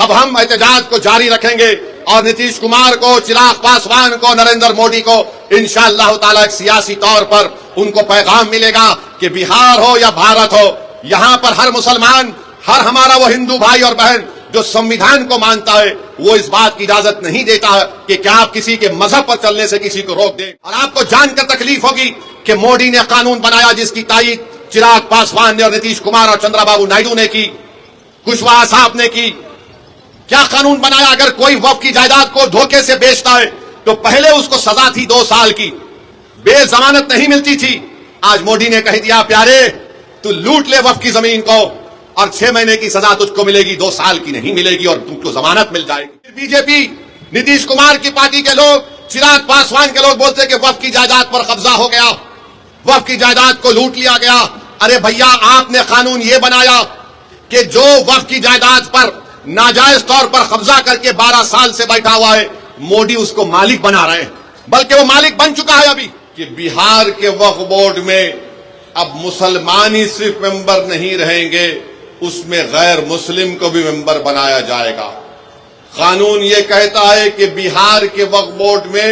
اب ہم احتجاج کو جاری رکھیں گے اور نتیش کمار کو، چراغ پاسوان کو، نریندر مودی کو انشاءاللہ تعالی ایک سیاسی طور پر ان کو پیغام ملے گا کہ بہار ہو یا بھارت ہو، یہاں پر ہر مسلمان، ہر ہمارا وہ ہندو بھائی اور بہن جو سمویدھان کو مانتا ہے، وہ اس بات کی اجازت نہیں دیتا ہے کہ کیا آپ کسی کے مذہب پر چلنے سے کسی کو روک دیں۔ اور آپ کو جان کر تکلیف ہوگی کہ مودی نے قانون بنایا جس کی تائید چراغ پاسوان نے اور نتیش کمار اور چندرا بابو نائیڈو نے کی، کشواہا صاحب نے کی۔ کیا قانون بنایا؟ اگر کوئی وقف کی جائیداد کو دھوکے سے بیچتا ہے تو پہلے اس کو سزا تھی 2 سال کی، بے ضمانت نہیں ملتی تھی۔ آج مودی نے کہہ دیا پیارے تو لوٹ لے وقف کی زمین کو اور 6 مہینے کی سزا تجھ کو ملے گی، 2 سال کی نہیں ملے گی اور تم کو ضمانت مل جائے گی۔ بی جے پی، نتیش کمار کی پارٹی کے لوگ، چراغ پاسوان کے لوگ بولتے کہ وقف کی جائیداد پر قبضہ ہو گیا، وقف کی جائیداد کو لوٹ لیا گیا۔ ارے بھیا، آپ نے قانون یہ بنایا کہ جو وقف کی جائیداد پر ناجائز طور پر قبضہ کر کے 12 سال سے بیٹھا ہوا ہے، مودی اس کو مالک بنا رہے ہیں، بلکہ وہ مالک بن چکا ہے ابھی، کہ بہار کے وقف بورڈ میں اب مسلمان ہی صرف ممبر نہیں رہیں گے، اس میں غیر مسلم کو بھی ممبر بنایا جائے گا۔ قانون یہ کہتا ہے کہ بہار کے وقف بورڈ میں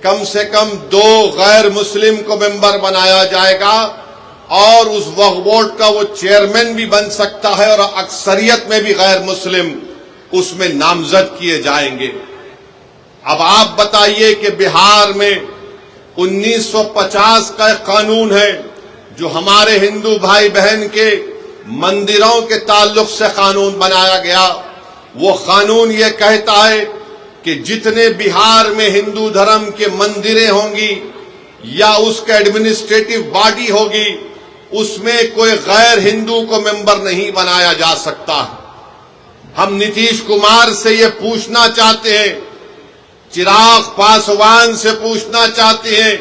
کم سے کم 2 غیر مسلم کو ممبر بنایا جائے گا اور اس وقف بورڈ کا وہ چیئرمین بھی بن سکتا ہے اور اکثریت میں بھی غیر مسلم اس میں نامزد کیے جائیں گے۔ اب آپ بتائیے کہ بہار میں 1950 کا ایک قانون ہے جو ہمارے ہندو بھائی بہن کے مندروں کے تعلق سے قانون بنایا گیا۔ وہ قانون یہ کہتا ہے کہ جتنے بہار میں ہندو دھرم کے مندریں ہوں گی یا اس کا ایڈمنسٹریٹو باڈی ہوگی، اس میں کوئی غیر ہندو کو ممبر نہیں بنایا جا سکتا۔ ہم نتیش کمار سے یہ پوچھنا چاہتے ہیں، چراغ پاسوان سے پوچھنا چاہتے ہیں،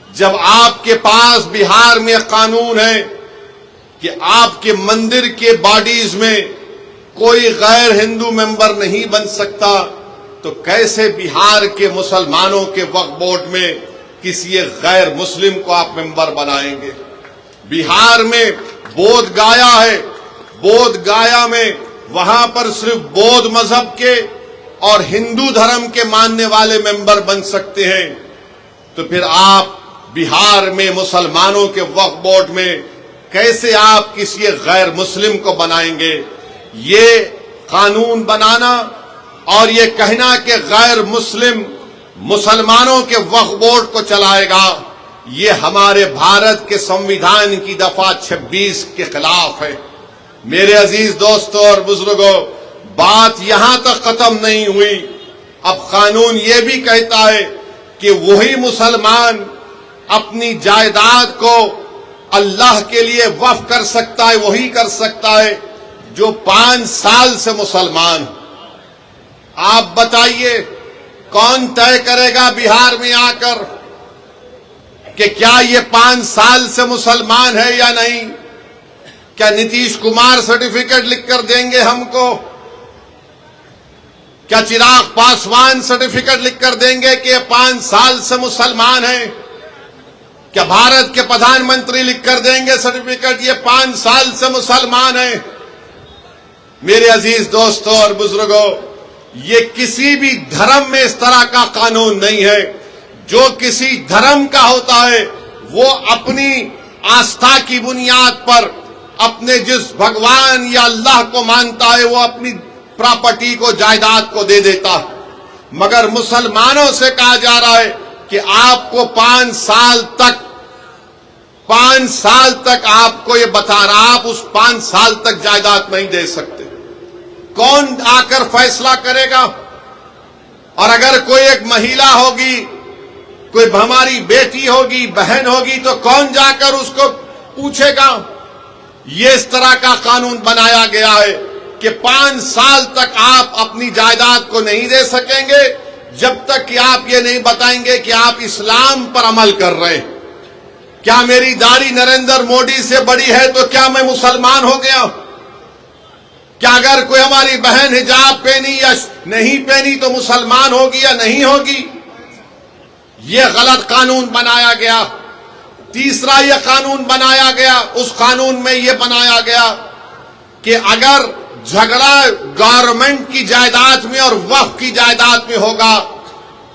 جب آپ کے پاس بہار میں قانون ہے کہ آپ کے مندر کے باڈیز میں کوئی غیر ہندو ممبر نہیں بن سکتا، تو کیسے بہار کے مسلمانوں کے وقف بورڈ میں کسی غیر مسلم کو آپ ممبر بنائیں گے؟ بہار میں بودھ گایا ہے، بودھ گایا میں وہاں پر صرف بودھ مذہب کے اور ہندو دھرم کے ماننے والے ممبر بن سکتے ہیں، تو پھر آپ بہار میں مسلمانوں کے وقف بورڈ میں کیسے آپ کسی غیر مسلم کو بنائیں گے؟ یہ قانون بنانا اور یہ کہنا کہ غیر مسلم مسلمانوں کے وقف بورڈ کو چلائے گا، یہ ہمارے بھارت کے سمویدھان کی دفعہ 26 کے خلاف ہے۔ میرے عزیز دوستوں اور بزرگوں، بات یہاں تک ختم نہیں ہوئی، اب قانون یہ بھی کہتا ہے کہ وہی مسلمان اپنی جائیداد کو اللہ کے لیے وقف کر سکتا ہے، وہی کر سکتا ہے جو 5 سال سے مسلمان۔ آپ بتائیے کون طے کرے گا بہار میں آ کر کہ کیا یہ 5 سال سے مسلمان ہے یا نہیں؟ کیا نتیش کمار سرٹیفکیٹ لکھ کر دیں گے ہم کو؟ کیا چراغ پاسوان سرٹیفکیٹ لکھ کر دیں گے کہ یہ 5 سال سے مسلمان ہیں؟ کیا بھارت کے پردھان منتری لکھ کر دیں گے سرٹیفکیٹ یہ 5 سال سے مسلمان ہیں؟ میرے عزیز دوستوں اور بزرگوں، یہ کسی بھی دھرم میں اس طرح کا قانون نہیں ہے۔ جو کسی دھرم کا ہوتا ہے وہ اپنی آستھا کی بنیاد پر اپنے جس بھگوان یا اللہ کو مانتا ہے وہ اپنی پراپرٹی کو، جائیداد کو دے دیتا ہے، مگر مسلمانوں سے کہا جا رہا ہے کہ آپ کو 5 سال تک آپ کو یہ بتا رہا، آپ اس 5 سال تک جائیداد نہیں دے سکتے۔ کون آ کر فیصلہ کرے گا؟ اور اگر کوئی ایک مہیلا ہوگی، کوئی ہماری بیٹی ہوگی، بہن ہوگی، تو کون جا کر اس کو پوچھے گا؟ یہ اس طرح کا قانون بنایا گیا ہے کہ 5 سال تک آپ اپنی جائیداد کو نہیں دے سکیں گے جب تک کہ آپ یہ نہیں بتائیں گے کہ آپ اسلام پر عمل کر رہے ہیں۔ کیا میری داڑھی نریندر مودی سے بڑی ہے تو کیا میں مسلمان ہو گیا؟ کیا اگر کوئی ہماری بہن حجاب پہنی یا نہیں پہنی تو مسلمان ہوگی یا نہیں ہوگی؟ یہ غلط قانون بنایا گیا۔ تیسرا یہ قانون بنایا گیا، اس قانون میں یہ بنایا گیا کہ اگر جھگڑا گورنمنٹ کی جائیداد میں اور وقف کی جائیداد میں ہوگا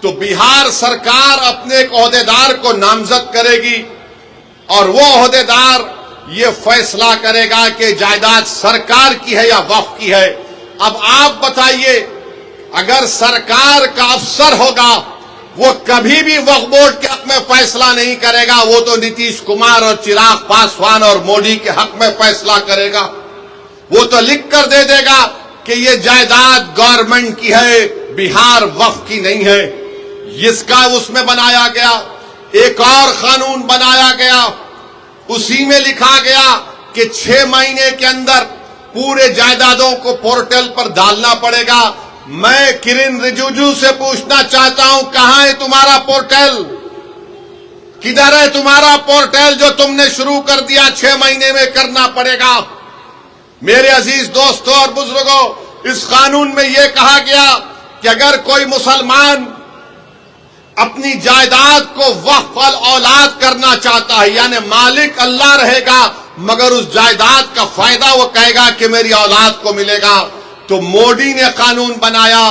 تو بہار سرکار اپنے ایک عہدیدار کو نامزد کرے گی اور وہ عہدیدار یہ فیصلہ کرے گا کہ جائیداد سرکار کی ہے یا وقف کی ہے۔ اب آپ بتائیے، اگر سرکار کا افسر ہوگا وہ کبھی بھی وقف بورڈ کے حق میں فیصلہ نہیں کرے گا، وہ تو نتیش کمار اور چراغ پاسوان اور مودی کے حق میں فیصلہ کرے گا۔ وہ تو لکھ کر دے دے گا کہ یہ جائیداد گورنمنٹ کی ہے، بہار وقف کی نہیں ہے۔ اس کا اس میں بنایا گیا ایک اور قانون بنایا گیا، اسی میں لکھا گیا کہ 6 مہینے کے اندر پورے جائیدادوں کو پورٹل پر ڈالنا پڑے گا۔ میں کرن رجیجو سے پوچھنا چاہتا ہوں، کہاں ہے تمہارا پورٹل؟ کدھر ہے تمہارا پورٹل جو تم نے شروع کر دیا 6 مہینے میں کرنا پڑے گا؟ میرے عزیز دوستوں اور بزرگوں، اس قانون میں یہ کہا گیا کہ اگر کوئی مسلمان اپنی جائیداد کو وقف الاولاد کرنا چاہتا ہے، یعنی مالک اللہ رہے گا مگر اس جائیداد کا فائدہ وہ کہے گا کہ میری اولاد کو ملے گا، تو مودی نے قانون بنایا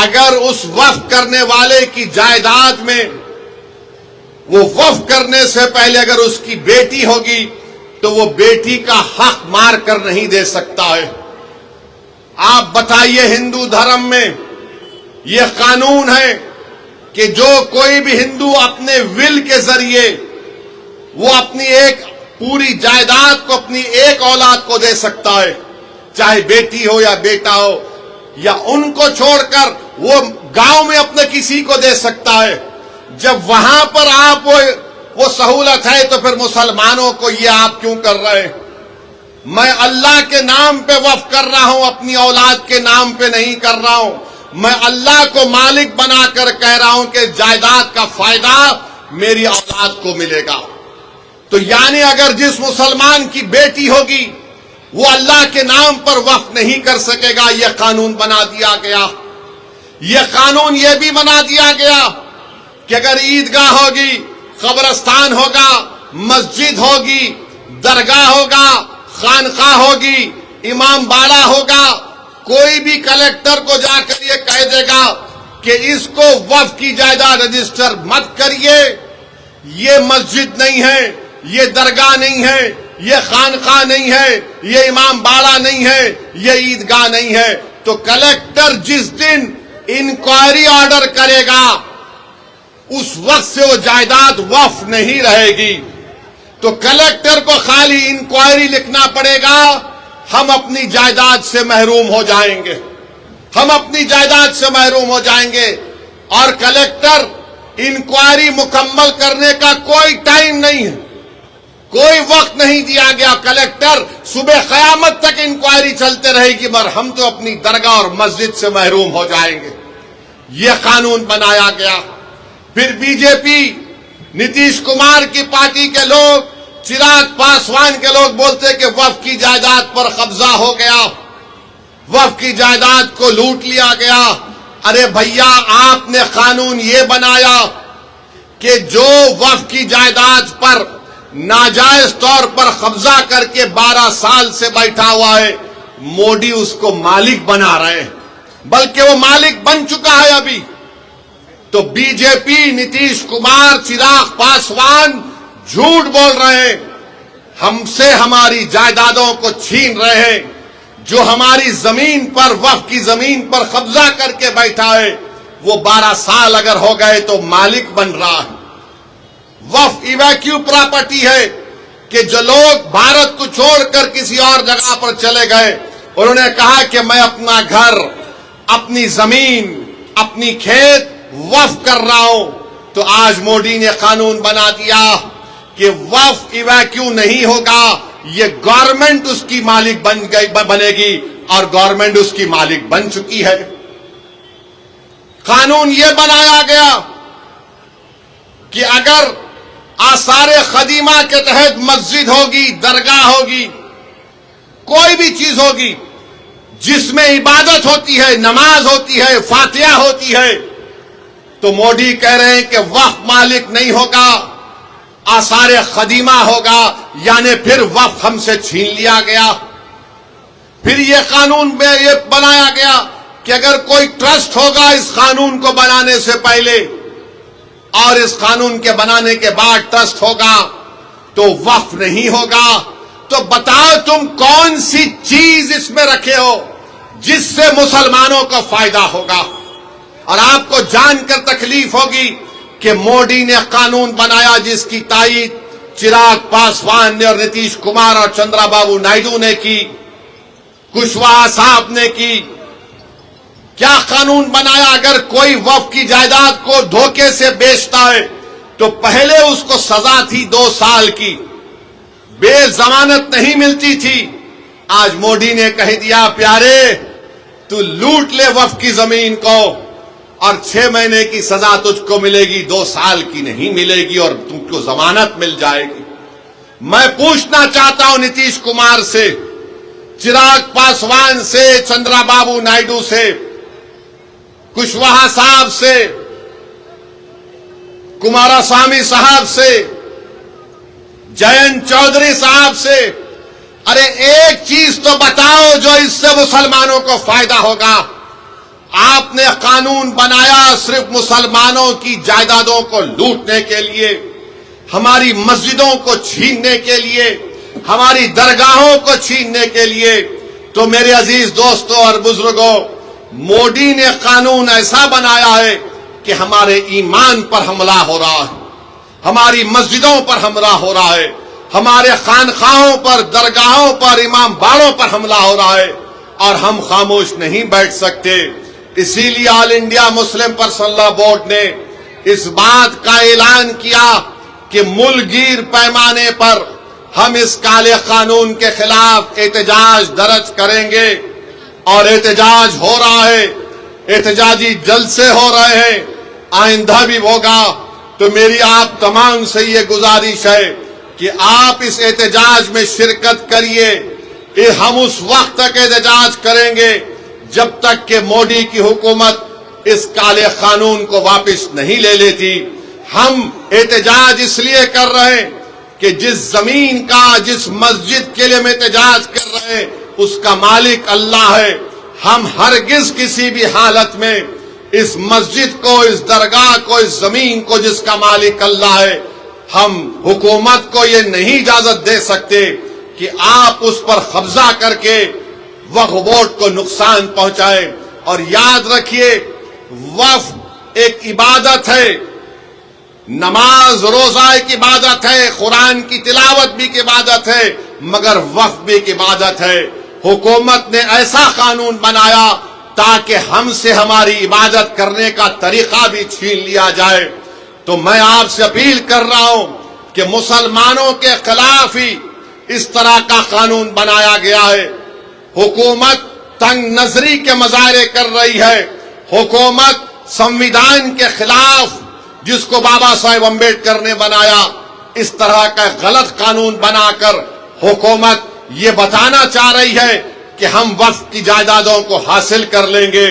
اگر اس وقف کرنے والے کی جائیداد میں وہ وقف کرنے سے پہلے اگر اس کی بیٹی ہوگی تو وہ بیٹی کا حق مار کر نہیں دے سکتا ہے۔ آپ بتائیے، ہندو دھرم میں یہ قانون ہے کہ جو کوئی بھی ہندو اپنے ول کے ذریعے وہ اپنی ایک پوری جائیداد کو اپنی ایک اولاد کو دے سکتا ہے، چاہے بیٹی ہو یا بیٹا ہو، یا ان کو چھوڑ کر وہ گاؤں میں اپنے کسی کو دے سکتا ہے۔ جب وہاں پر آپ وہ سہولت ہے تو پھر مسلمانوں کو یہ آپ کیوں کر رہے ہیں؟ میں اللہ کے نام پہ وقف کر رہا ہوں، اپنی اولاد کے نام پہ نہیں کر رہا ہوں۔ میں اللہ کو مالک بنا کر کہہ رہا ہوں کہ جائیداد کا فائدہ میری اولاد کو ملے گا۔ تو یعنی اگر جس مسلمان کی بیٹی ہوگی وہ اللہ کے نام پر وقف نہیں کر سکے گا، یہ قانون بنا دیا گیا۔ یہ قانون یہ بھی بنا دیا گیا کہ اگر عیدگاہ ہوگی، قبرستان ہوگا، مسجد ہوگی، درگاہ ہوگا، خانقاہ ہوگی، امام باڑہ ہوگا، کوئی بھی کلیکٹر کو جا کر یہ کہہ دے گا کہ اس کو وقف کی جائیداد رجسٹر مت کریے، یہ مسجد نہیں ہے، یہ درگاہ نہیں ہے، یہ خانقاہ نہیں ہے، یہ امام باڑہ نہیں ہے، یہ عیدگاہ نہیں ہے، تو کلیکٹر جس دن انکوائری آرڈر کرے گا اس وقت سے وہ جائیداد وقف نہیں رہے گی۔ تو کلیکٹر کو خالی انکوائری لکھنا پڑے گا، ہم اپنی جائیداد سے محروم ہو جائیں گے، ہم اپنی جائیداد سے محروم ہو جائیں گے۔ اور کلیکٹر انکوائری مکمل کرنے کا کوئی ٹائم نہیں ہے، کوئی وقت نہیں دیا گیا۔ کلیکٹر صبح قیامت تک انکوائری چلتے رہے گی مگر ہم تو اپنی درگاہ اور مسجد سے محروم ہو جائیں گے۔ یہ قانون بنایا گیا۔ پھر بی جے پی، نتیش کمار کی پارٹی کے لوگ، چراغ پاسوان کے لوگ بولتے کہ وقف کی جائیداد پر قبضہ ہو گیا، وقف کی جائیداد کو لوٹ لیا گیا۔ ارے بھیا، آپ نے قانون یہ بنایا کہ جو وقف کی جائیداد پر ناجائز طور پر قبضہ کر کے 12 سال سے بیٹھا ہوا ہے، مودی اس کو مالک بنا رہے ہیں، بلکہ وہ مالک بن چکا ہے ابھی۔ تو بی جے پی، نتیش کمار، چراغ پاسوان جھوٹ بول رہے ہیں، ہم سے ہماری جائیدادوں کو چھین رہے ہیں۔ جو ہماری زمین پر، وقف کی زمین پر قبضہ کر کے بیٹھا ہے وہ 12 سال اگر ہو گئے تو مالک بن رہا ہے۔ وقف ایویکیو پراپرٹی ہے کہ جو لوگ بھارت کو چھوڑ کر کسی اور جگہ پر چلے گئے، انہوں نے کہا کہ میں اپنا گھر، اپنی زمین، اپنی کھیت وقف کر رہا ہوں، تو آج مودی نے قانون بنا دیا کہ وقف ایویکیو نہیں ہوگا، یہ گورنمنٹ اس کی مالک بنے گی، اور گورنمنٹ اس کی مالک بن چکی ہے۔ قانون یہ بنایا گیا کہ اگر آثار قدیمہ کے تحت مسجد ہوگی، درگاہ ہوگی، کوئی بھی چیز ہوگی جس میں عبادت ہوتی ہے، نماز ہوتی ہے، فاتحہ ہوتی ہے، تو مودی کہہ رہے ہیں کہ وقف مالک نہیں ہوگا، آثار قدیمہ ہوگا، یعنی پھر وقف ہم سے چھین لیا گیا۔ پھر یہ قانون میں یہ بنایا گیا کہ اگر کوئی ٹرسٹ ہوگا اس قانون کو بنانے سے پہلے اور اس قانون کے بنانے کے بعد ٹرسٹ ہوگا تو وقف نہیں ہوگا. تو بتاؤ تم کون سی چیز اس میں رکھے ہو جس سے مسلمانوں کو فائدہ ہوگا؟ اور آپ کو جان کر تکلیف ہوگی کہ مودی نے قانون بنایا جس کی تائید چراغ پاسوان نے اور نتیش کمار اور چندرا بابو نائیڈو نے کی، کشواہا صاحب نے کی. کیا قانون بنایا؟ اگر کوئی وقف کی جائیداد کو دھوکے سے بیچتا ہے تو پہلے اس کو سزا تھی 2 سال کی، بے ضمانت نہیں ملتی تھی. آج مودی نے کہہ دیا پیارے تو لوٹ لے وقف کی زمین کو اور 6 مہینے کی سزا تجھ کو ملے گی، 2 سال کی نہیں ملے گی اور تم کو ضمانت مل جائے گی. میں پوچھنا چاہتا ہوں نتیش کمار سے، چراغ پاسوان سے، چندرا بابو نائیڈو سے، کشواہا صاحب سے، کماراسوامی صاحب سے، جینت چودھری صاحب سے، ارے ایک چیز تو بتاؤ جو اس سے مسلمانوں کو فائدہ ہوگا. آپ نے قانون بنایا صرف مسلمانوں کی جائیدادوں کو لوٹنے کے لیے، ہماری مسجدوں کو چھیننے کے لیے، ہماری درگاہوں کو چھیننے کے لیے. تو میرے عزیز دوستوں اور بزرگوں، مودی نے قانون ایسا بنایا ہے کہ ہمارے ایمان پر حملہ ہو رہا ہے، ہماری مسجدوں پر حملہ ہو رہا ہے، ہمارے خانقاہوں پر، درگاہوں پر، امام باڑوں پر حملہ ہو رہا ہے اور ہم خاموش نہیں بیٹھ سکتے. اسی لیے آل انڈیا مسلم پرسنل لا بورڈ نے اس بات کا اعلان کیا کہ ملک گیر پیمانے پر ہم اس کالے قانون کے خلاف احتجاج درج کریں گے. اور احتجاج ہو رہا ہے، احتجاجی جلسے ہو رہے ہیں، آئندہ بھی ہوگا. تو میری آپ تمام سے یہ گزارش ہے کہ آپ اس احتجاج میں شرکت کریے. ہم اس وقت تک احتجاج کریں گے جب تک کہ مودی کی حکومت اس کالے قانون کو واپس نہیں لے لیتی. ہم احتجاج اس لیے کر رہے ہیں کہ جس زمین کا، جس مسجد کے لیے ہم احتجاج کر رہے ہیں اس کا مالک اللہ ہے. ہم ہرگز کسی بھی حالت میں اس مسجد کو، اس درگاہ کو، اس زمین کو جس کا مالک اللہ ہے، ہم حکومت کو یہ نہیں اجازت دے سکتے کہ آپ اس پر قبضہ کر کے وقف بورڈ کو نقصان پہنچائے. اور یاد رکھیے وقف ایک عبادت ہے، نماز روزہ ایک عبادت ہے، قرآن کی تلاوت بھی ایک عبادت ہے، مگر وقف بھی ایک عبادت ہے. حکومت نے ایسا قانون بنایا تاکہ ہم سے ہماری عبادت کرنے کا طریقہ بھی چھین لیا جائے. تو میں آپ سے اپیل کر رہا ہوں کہ مسلمانوں کے خلاف ہی اس طرح کا قانون بنایا گیا ہے. حکومت تنگ نظری کے مظاہرے کر رہی ہے. حکومت سنویدھان کے خلاف، جس کو بابا صاحب امبیڈکر نے بنایا، اس طرح کا غلط قانون بنا کر حکومت یہ بتانا چاہ رہی ہے کہ ہم وقف کی جائیدادوں کو حاصل کر لیں گے.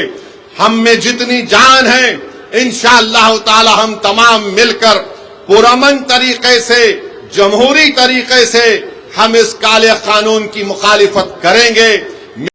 ہم میں جتنی جان ہے انشاءاللہ تعالی ہم تمام مل کر پرامن طریقے سے، جمہوری طریقے سے ہم اس کالے قانون کی مخالفت کریں گے.